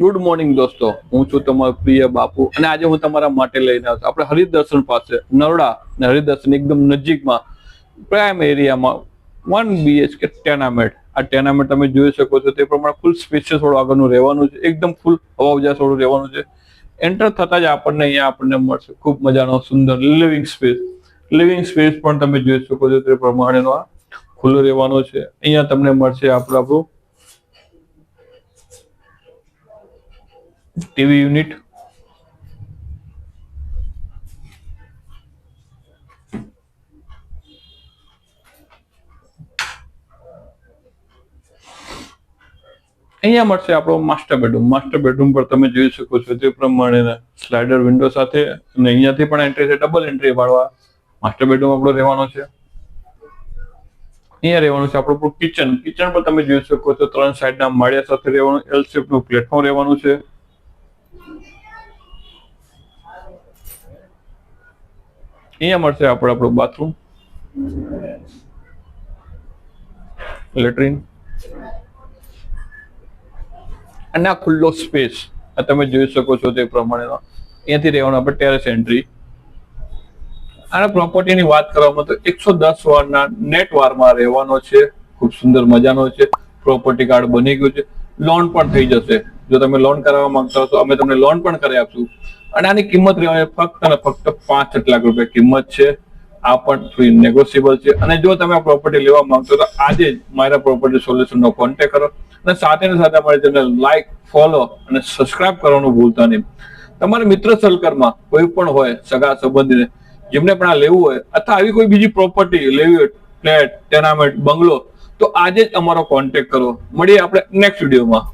Good morning દોસ્તો, હું છું તમારો પ્રિય બાપુ અને આજે હું તમારા માટે લઈને આવ્યો છું આપણે હરિદર્શન પાસે નરોડા અને હરિદર્શન એકદમ નજીકમાં પ્રાઇમ એરિયામાં 1 BHK ટેનામેન્ટ. આ ટેનામેન્ટ તમે જોઈ શકો છો તે પ્રમાણે ફૂલ સ્પેશિયસ વાળું આગળનું રહેવાનું છે, એકદમ ફૂલ હવા ઉજાસ વાળું રહેવાનું છે. એન્ટર થતા જ આપણને મળશે ખૂબ મજાનો સુંદર લિવિંગ સ્પેસ પણ તમે જોઈ શકો છો તે પ્રમાણેનો આ ખુલ્લો રહેવાનો છે. અહીંયા તમને મળશે આપણું ટીવી યુનિટ, અહીંયા મળશે આપણો માસ્ટર બેડરૂમ પર તમે જોઈ શકો છો તે પ્રમાણે સ્લાઇડર વિન્ડો સાથે, અને અહીંયાથી પણ એન્ટ્રી છે, ડબલ એન્ટ્રી વાળો માસ્ટર બેડરૂમ આપણો રહેવાનો છે. અહીંયા રહેવાનું છે આપણું કિચન પર તમે જોઈ શકો છો 3 સાઈડના માળિયા સાથે રહેવાનું એલ શેપ નું પ્લેટફોર્મ રહેવાનું છે. અહીંયા મળશે આપણું બાથરૂમ, લેટ્રિન અને આ ખુલ્લો સ્પેસ આ તમે જોઈ શકો છો તે પ્રમાણે અહીંયાથી રહેવાનું આપણે ટેરેસ એન્ટ્રી. આના પ્રોપર્ટીની વાત કરવામાં તો 110 વારના નેટ વારમાં રહેવાનો છે. ખૂબ સુંદર મજાનો છે. પ્રોપર્ટી કાર્ડ બની ગયું છે, લોન પણ થઈ જશે. જો તમે લોન કરાવવા માંગતા હો તો અમે તમને લોન પણ કરી આપશું. અને આની કિંમત રહેવાની ફક્ત અને ફક્ત 5 લાખ રૂપિયા કિંમત છે. આ પણ થોડી નેગોશિયેબલ છે. અને જો તમે આ પ્રોપર્ટી લેવા માંગતો તો આજે જ મારા પ્રોપર્ટી સોલ્યુશનનો કોન્ટેક્ટ કરો અને સાથે અમારી ચેનલ લાઈક, ફોલો અને સબસ્ક્રાઇબ કરવાનું ભૂલતા નહીં. તમારા મિત્ર સર્કલમાં કોઈ પણ હોય સગા સંબંધીને જેમને પણ આ લેવું હોય અથવા આવી કોઈ બીજી પ્રોપર્ટી લેવી હોય, ફ્લેટ, ટેનામેન્ટ, બંગલો, તો આજે જ અમારો કોન્ટેક્ટ કરો. મળીએ આપણે નેક્સ્ટ વિડીયોમાં.